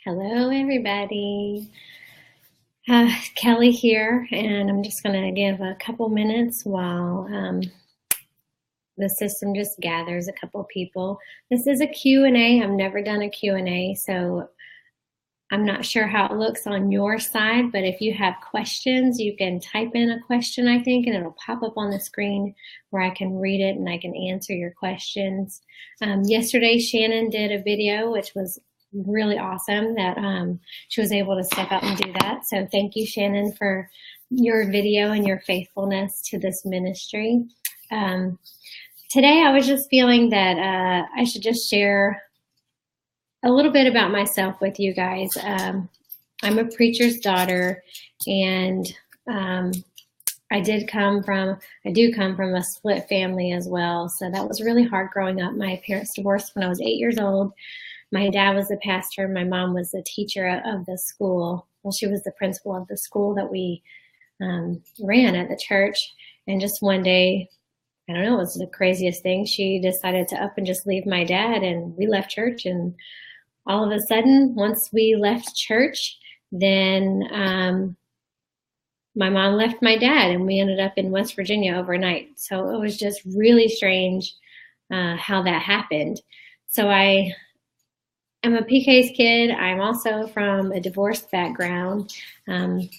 Hello, everybody. Kelly here, and I'm just going to give a couple minutes while the system just gathers a couple people. This is a Q&A. I've never done a Q&A, so I'm not sure how it looks on your side, but if you have questions, you can type in a question, I think, and it'll pop up on the screen where I can read it and I can answer your questions. Yesterday, Shannon did a video, which was really awesome that she was able to step out and do that. So thank you, Shannon, for your video and your faithfulness to this ministry. Today, I was just feeling that I should just share a little bit about myself with you guys. I'm a preacher's daughter, and I do come from a split family as well. So that was really hard growing up. My parents divorced when I was 8 years old. My dad was a pastor. My mom was the teacher of the school. Well, she was the principal of the school that we ran at the church. And just one day, I don't know, it was the craziest thing. She decided to up and just leave my dad, and we left church. And all of a sudden, once we left church, then my mom left my dad, and we ended up in West Virginia overnight. So it was just really strange how that happened. So I'm a PK's kid. I'm also from a divorced background. At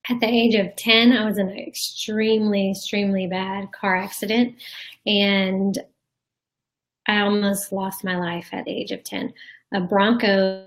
the age of 10, I was in an extremely bad car accident, and I almost lost my life at the age of 10. A Bronco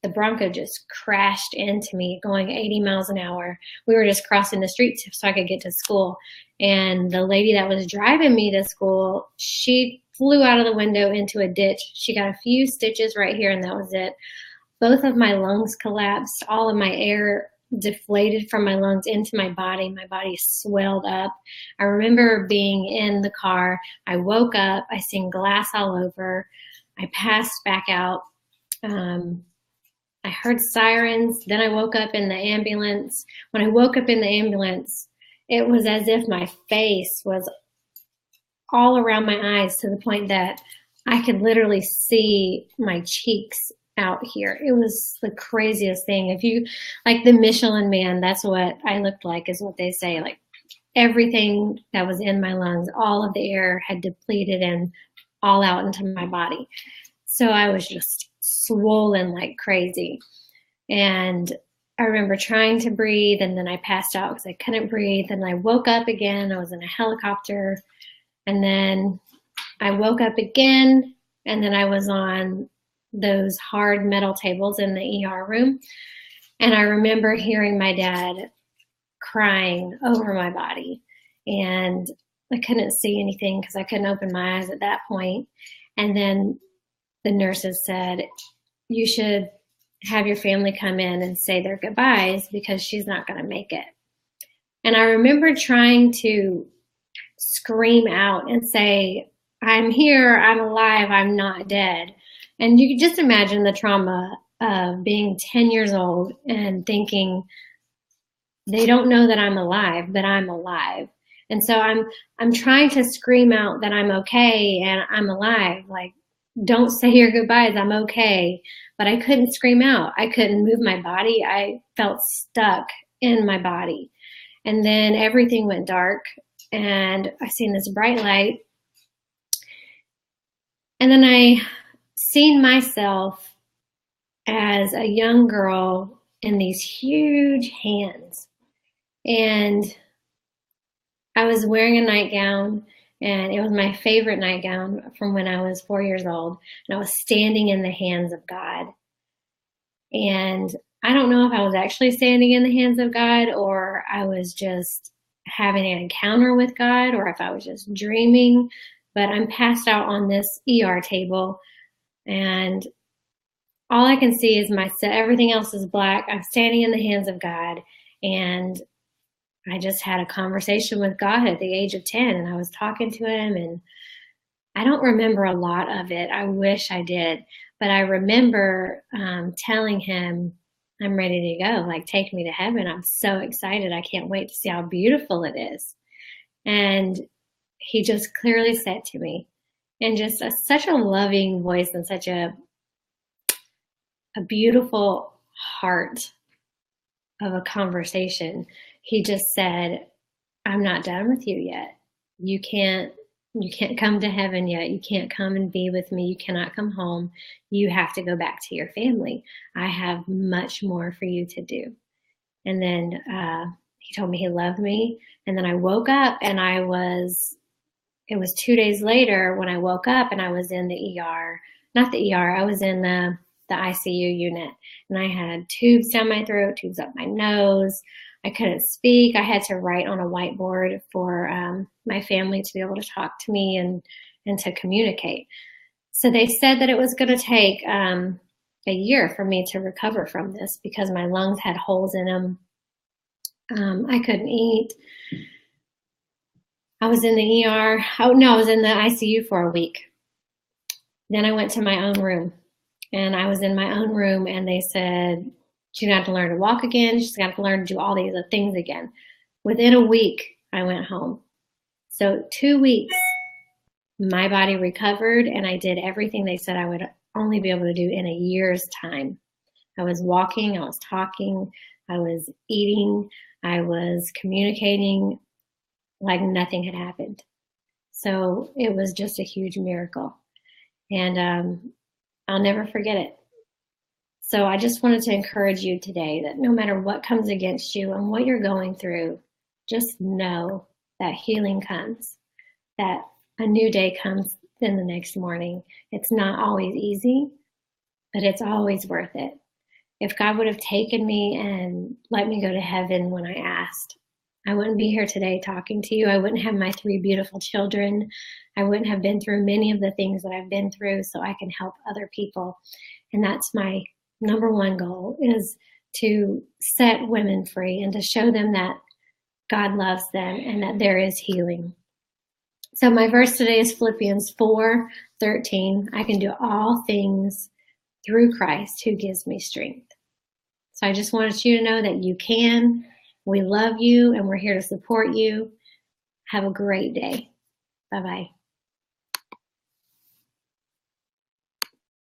the Bronco just crashed into me going 80 miles an hour. We were just crossing the street so I could get to school. And the lady that was driving me to school, she flew out of the window into a ditch. She got a few stitches right here, and that was it. Both of my lungs collapsed. All of my air deflated from my lungs into my body. My body swelled up. I remember being in the car. I woke up. I seen glass all over. I passed back out. I heard sirens. Then I woke up in the ambulance. When I woke up in the ambulance, it was as if my face was all around my eyes, to the point that I could literally see my cheeks out here. It was the craziest thing. If you like the Michelin Man, that's what I looked like, is what they say. Like everything that was in my lungs, all of the air had depleted and all out into my body. So I was just swollen like crazy. And I remember trying to breathe, and then I passed out because I couldn't breathe. And I woke up again. I was in a helicopter. And then I woke up again, and then I was on those hard metal tables in the ER room. And I remember hearing my dad crying over my body. And I couldn't see anything because I couldn't open my eyes at that point. And then the nurses said, you should have your family come in and say their goodbyes because she's not going to make it. And I remember trying to scream out and say, I'm here, I'm alive, I'm not dead. And you can just imagine the trauma of being 10 years old and thinking, they don't know that I'm alive, but I'm alive. And so I'm trying to scream out that I'm okay and I'm alive. Like, don't say your goodbyes, I'm okay. But I couldn't scream out. I couldn't move my body. I felt stuck in my body. And then everything went dark, and I seen this bright light. And then I seen myself as a young girl in these huge hands. And I was wearing a nightgown, and it was my favorite nightgown from when I was 4 years old. And I was standing in the hands of God. And I don't know if I was actually standing in the hands of God, or I was just having an encounter with God, or if I was just dreaming. But I'm passed out on this ER table, and all I can see is myself. Everything else is black. I'm standing in the hands of God, and I just had a conversation with God at the age of 10, and I was talking to him, and I don't remember a lot of it. I wish I did, but I remember telling him I'm ready to go. Like, take me to heaven. I'm so excited. I can't wait to see how beautiful it is. And he just clearly said to me, in just such a loving voice and such a beautiful heart of a conversation, he just said, I'm not done with you yet. You can't come to heaven yet. You can't come and be with me. You cannot come home. You have to go back to your family. I have much more for you to do. And then he told me he loved me. And then I woke up, and it was 2 days later when I woke up, and I was in the ER, not the ER, I was in the ICU unit, and I had tubes down my throat, tubes up my nose. I couldn't speak. I had to write on a whiteboard for my family to be able to talk to me and to communicate. So they said that it was going to take a year for me to recover from this because my lungs had holes in them. I couldn't eat. I was in the ER. Oh, no, I was in the ICU for a week. Then I went to my own room, and I was in my own room, and they said, she's got to learn to walk again. She's got to learn to do all these things again. Within a week, I went home. So 2 weeks, my body recovered, and I did everything they said I would only be able to do in a year's time. I was walking, I was talking, I was eating, I was communicating like nothing had happened. So it was just a huge miracle. And I'll never forget it. So I just wanted to encourage you today that no matter what comes against you and what you're going through, just know that healing comes, that a new day comes in the next morning. It's not always easy, but it's always worth it. If God would have taken me and let me go to heaven when I asked, I wouldn't be here today talking to you. I wouldn't have my 3 beautiful children. I wouldn't have been through many of the things that I've been through so I can help other people. And that's my number one goal, is to set women free and to show them that God loves them and that there is healing. So my verse today is Philippians 4:13. I can do all things through Christ who gives me strength. So I just wanted you to know that you can. We love you, and we're here to support you. Have a great day. Bye-bye.